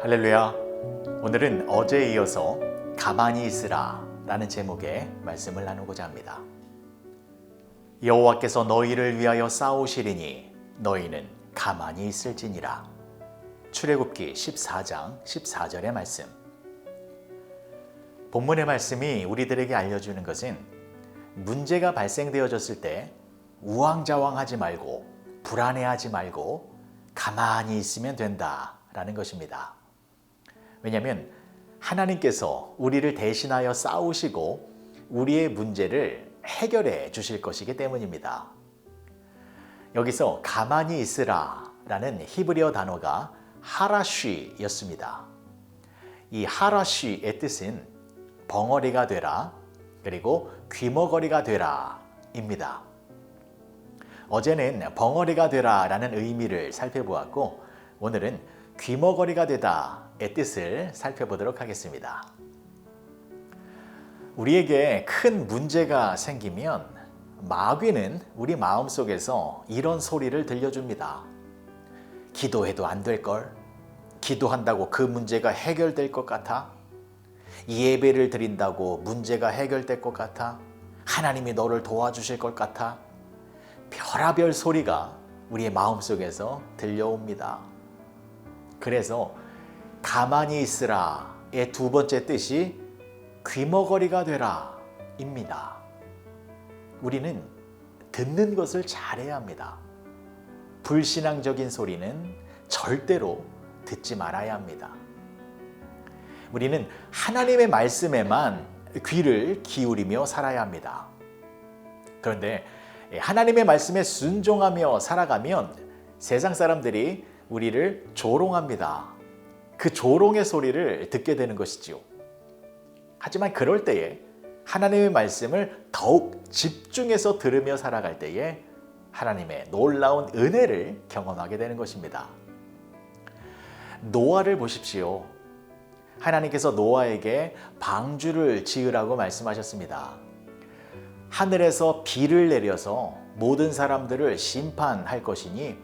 할렐루야. 오늘은 어제에 이어서 가만히 있으라 라는 제목의 말씀을 나누고자 합니다. 여호와께서 너희를 위하여 싸우시리니 너희는 가만히 있을지니라. 출애굽기 14장 14절의 말씀. 본문의 말씀이 우리들에게 알려주는 것은 문제가 발생되어졌을 때 우왕좌왕하지 말고 불안해하지 말고 가만히 있으면 된다라는 것입니다. 왜냐하면 하나님께서 우리를 대신하여 싸우시고 우리의 문제를 해결해 주실 것이기 때문입니다. 여기서 가만히 있으라 라는 히브리어 단어가 하라쉬였습니다. 이 하라쉬의 뜻은 벙어리가 되라 그리고 귀머거리가 되라 입니다. 어제는 벙어리가 되라 라는 의미를 살펴보았고 오늘은 귀머거리가 되다의 뜻을 살펴보도록 하겠습니다. 우리에게 큰 문제가 생기면 마귀는 우리 마음속에서 이런 소리를 들려줍니다. 기도해도 안 될걸? 기도한다고 그 문제가 해결될 것 같아? 예배를 드린다고 문제가 해결될 것 같아? 하나님이 너를 도와주실 것 같아? 별의별 소리가 우리의 마음속에서 들려옵니다. 그래서 가만히 있으라의 두 번째 뜻이 귀머거리가 되라 입니다. 우리는 듣는 것을 잘해야 합니다. 불신앙적인 소리는 절대로 듣지 말아야 합니다. 우리는 하나님의 말씀에만 귀를 기울이며 살아야 합니다. 그런데 하나님의 말씀에 순종하며 살아가면 세상 사람들이 우리를 조롱합니다. 그 조롱의 소리를 듣게 되는 것이지요. 하지만 그럴 때에 하나님의 말씀을 더욱 집중해서 들으며 살아갈 때에 하나님의 놀라운 은혜를 경험하게 되는 것입니다. 노아를 보십시오. 하나님께서 노아에게 방주를 지으라고 말씀하셨습니다. 하늘에서 비를 내려서 모든 사람들을 심판할 것이니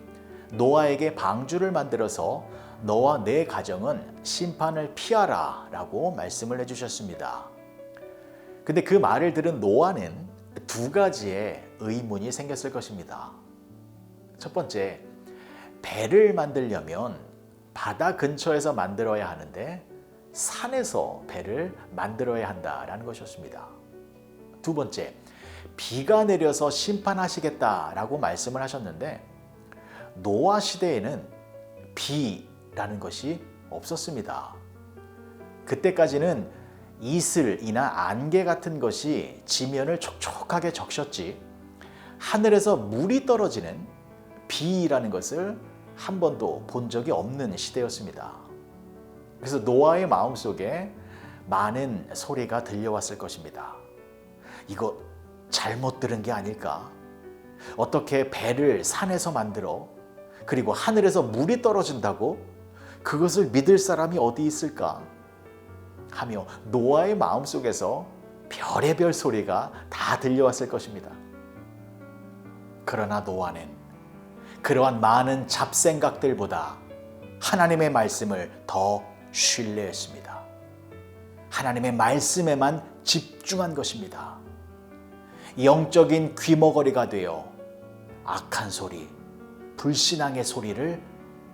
노아에게 방주를 만들어서 너와 내 가정은 심판을 피하라 라고 말씀을 해주셨습니다. 근데 그 말을 들은 노아는 두 가지의 의문이 생겼을 것입니다. 첫 번째, 배를 만들려면 바다 근처에서 만들어야 하는데 산에서 배를 만들어야 한다라는 것이었습니다. 두 번째, 비가 내려서 심판하시겠다라고 말씀을 하셨는데 노아 시대에는 비라는 것이 없었습니다. 그때까지는 이슬이나 안개 같은 것이 지면을 촉촉하게 적셨지 하늘에서 물이 떨어지는 비라는 것을 한 번도 본 적이 없는 시대였습니다. 그래서 노아의 마음속에 많은 소리가 들려왔을 것입니다. 이거 잘못 들은 게 아닐까? 어떻게 배를 산에서 만들어? 그리고 하늘에서 물이 떨어진다고? 그것을 믿을 사람이 어디 있을까? 하며 노아의 마음속에서 별의별 소리가 다 들려왔을 것입니다. 그러나 노아는 그러한 많은 잡생각들보다 하나님의 말씀을 더 신뢰했습니다. 하나님의 말씀에만 집중한 것입니다. 영적인 귀머거리가 되어 악한 소리, 불신앙의 소리를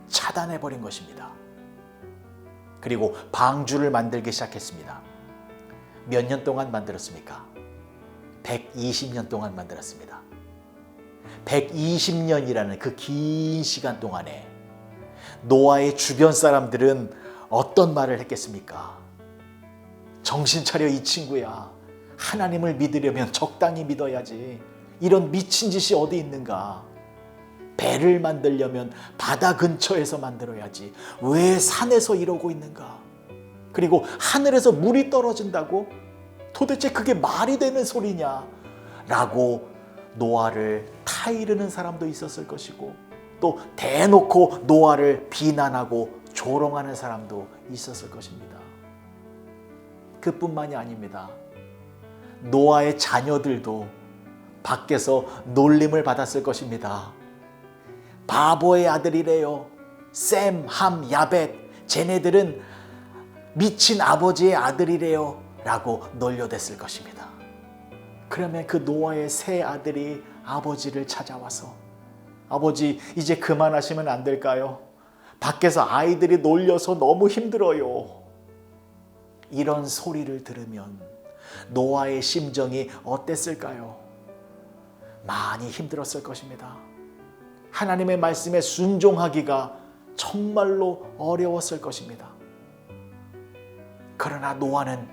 차단해버린 것입니다. 그리고 방주를 만들기 시작했습니다. 몇 년 동안 만들었습니까? 120년 동안 만들었습니다. 120년이라는 그 긴 시간 동안에 노아의 주변 사람들은 어떤 말을 했겠습니까? 정신 차려 이 친구야. 하나님을 믿으려면 적당히 믿어야지. 이런 미친 짓이 어디 있는가? 배를 만들려면 바다 근처에서 만들어야지. 왜 산에서 이러고 있는가? 그리고 하늘에서 물이 떨어진다고? 도대체 그게 말이 되는 소리냐? 라고 노아를 타이르는 사람도 있었을 것이고 또 대놓고 노아를 비난하고 조롱하는 사람도 있었을 것입니다. 그뿐만이 아닙니다. 노아의 자녀들도 밖에서 놀림을 받았을 것입니다. 바보의 아들이래요. 셈, 함, 야벳 쟤네들은 미친 아버지의 아들이래요 라고 놀려댔을 것입니다. 그러면 그 노아의 세 아들이 아버지를 찾아와서 아버지 이제 그만하시면 안 될까요? 밖에서 아이들이 놀려서 너무 힘들어요. 이런 소리를 들으면 노아의 심정이 어땠을까요? 많이 힘들었을 것입니다. 하나님의 말씀에 순종하기가 정말로 어려웠을 것입니다. 그러나 노아는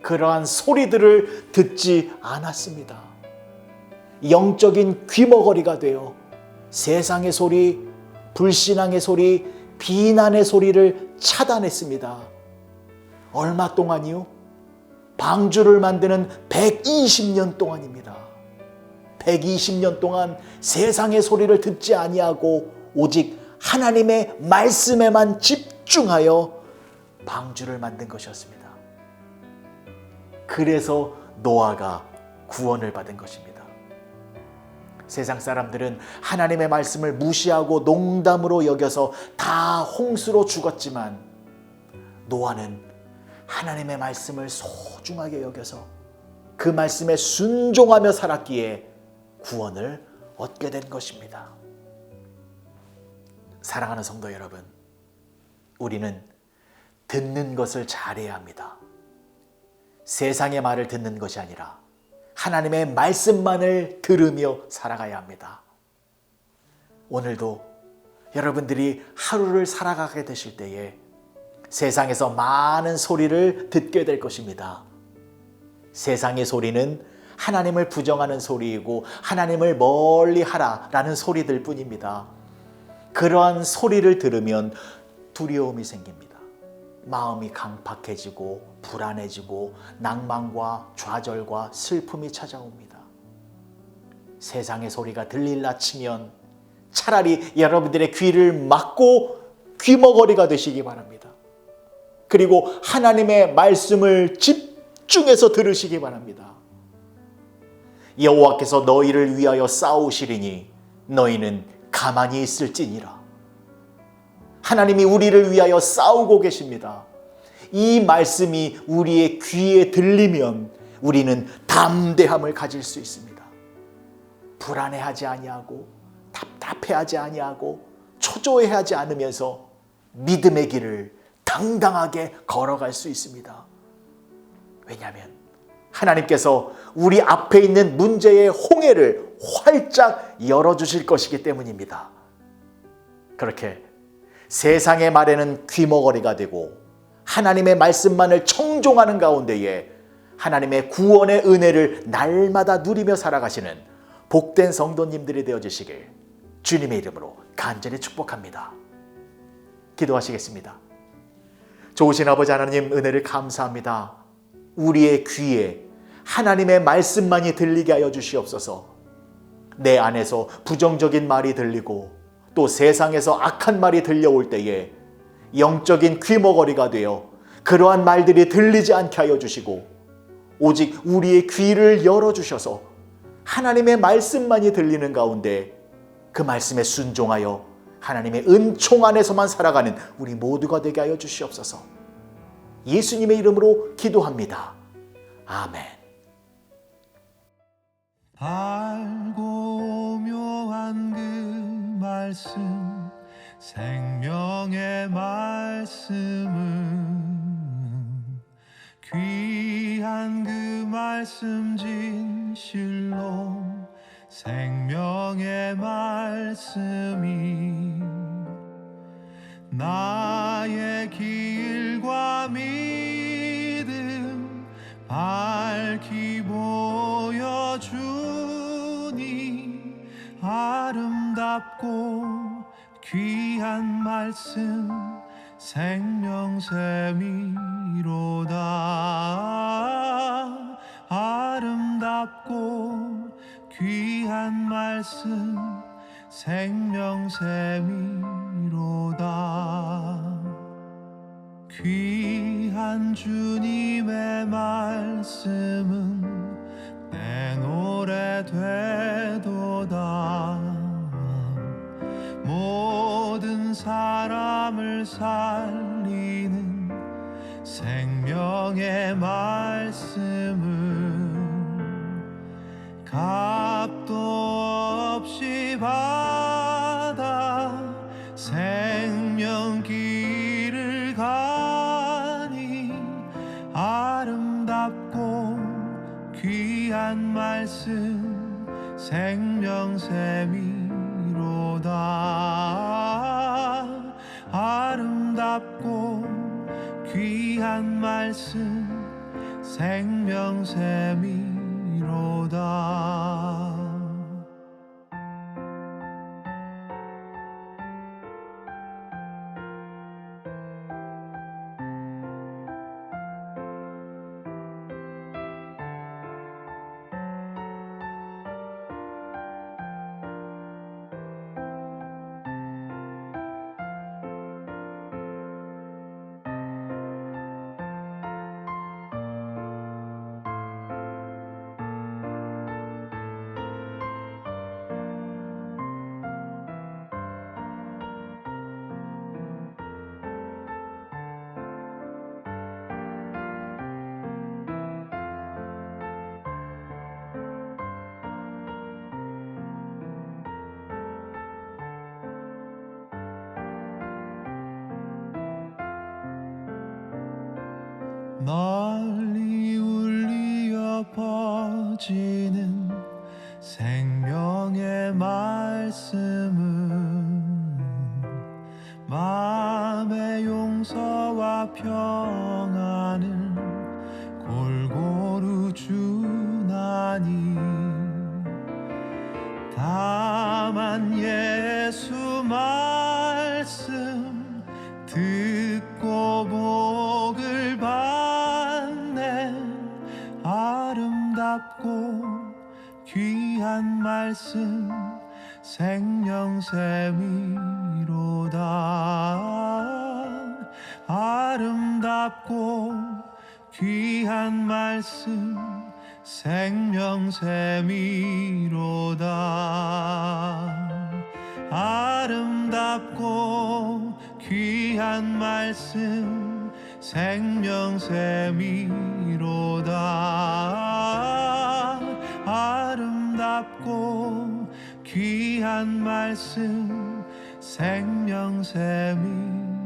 그러한 소리들을 듣지 않았습니다. 영적인 귀머거리가 되어 세상의 소리, 불신앙의 소리, 비난의 소리를 차단했습니다. 얼마 동안이요? 방주를 만드는 120년 동안입니다. 120년 동안 세상의 소리를 듣지 아니하고 오직 하나님의 말씀에만 집중하여 방주를 만든 것이었습니다. 그래서 노아가 구원을 받은 것입니다. 세상 사람들은 하나님의 말씀을 무시하고 농담으로 여겨서 다 홍수로 죽었지만 노아는 하나님의 말씀을 소중하게 여겨서 그 말씀에 순종하며 살았기에 구원을 얻게 된 것입니다. 사랑하는 성도 여러분, 우리는 듣는 것을 잘해야 합니다. 세상의 말을 듣는 것이 아니라 하나님의 말씀만을 들으며 살아가야 합니다. 오늘도 여러분들이 하루를 살아가게 되실 때에 세상에서 많은 소리를 듣게 될 것입니다. 세상의 소리는 하나님을 부정하는 소리이고 하나님을 멀리 하라라는 소리들 뿐입니다. 그러한 소리를 들으면 두려움이 생깁니다. 마음이 강팍해지고 불안해지고 낭만과 좌절과 슬픔이 찾아옵니다. 세상의 소리가 들릴라 치면 차라리 여러분들의 귀를 막고 귀머거리가 되시기 바랍니다. 그리고 하나님의 말씀을 집중해서 들으시기 바랍니다. 여호와께서 너희를 위하여 싸우시리니 너희는 가만히 있을지니라. 하나님이 우리를 위하여 싸우고 계십니다. 이 말씀이 우리의 귀에 들리면 우리는 담대함을 가질 수 있습니다. 불안해하지 아니하고 답답해하지 아니하고 초조해하지 않으면서 믿음의 길을 당당하게 걸어갈 수 있습니다. 왜냐하면 하나님께서 우리 앞에 있는 문제의 홍해를 활짝 열어주실 것이기 때문입니다. 그렇게 세상의 말에는 귀머거리가 되고 하나님의 말씀만을 청종하는 가운데에 하나님의 구원의 은혜를 날마다 누리며 살아가시는 복된 성도님들이 되어주시길 주님의 이름으로 간절히 축복합니다. 기도하시겠습니다. 좋으신 아버지 하나님, 은혜를 감사합니다. 우리의 귀에 하나님의 말씀만이 들리게 하여 주시옵소서. 내 안에서 부정적인 말이 들리고 또 세상에서 악한 말이 들려올 때에 영적인 귀머거리가 되어 그러한 말들이 들리지 않게 하여 주시고 오직 우리의 귀를 열어주셔서 하나님의 말씀만이 들리는 가운데 그 말씀에 순종하여 하나님의 은총 안에서만 살아가는 우리 모두가 되게 하여 주시옵소서. 예수님의 이름으로 기도합니다. 아멘. 밝고 묘한 그 말씀, 생명의 말씀은 귀한 그 말씀 진실로 생명의 말씀이 나의 길과 믿음 밝히 보여주니 아름답고 귀한 말씀 생명샘이로다. 아름답고 귀한 말씀 생명샘이로다. 귀한 주님의 말씀은 내 노래 되도다. 모든 사람 사람을 살리는 생명의 말씀은 값도 없이 받아 생명 길을 가니 아름답고 귀한 말씀 생명샘이로다. 아름답고 귀한 말씀 생명샘이로다. 널리 울리어 퍼지는 생명의 말씀은 마음의 용서와 평안을 골고루 주나니 다만 예수 말씀 듣고 복을 받네. 아름답고 귀한 말씀 생명샘이로다. 아름답고 귀한 말씀 생명샘이로다. 아름답고 귀한 말씀 생명샘이로다. 아름답고 귀한 말씀 생명샘이로다.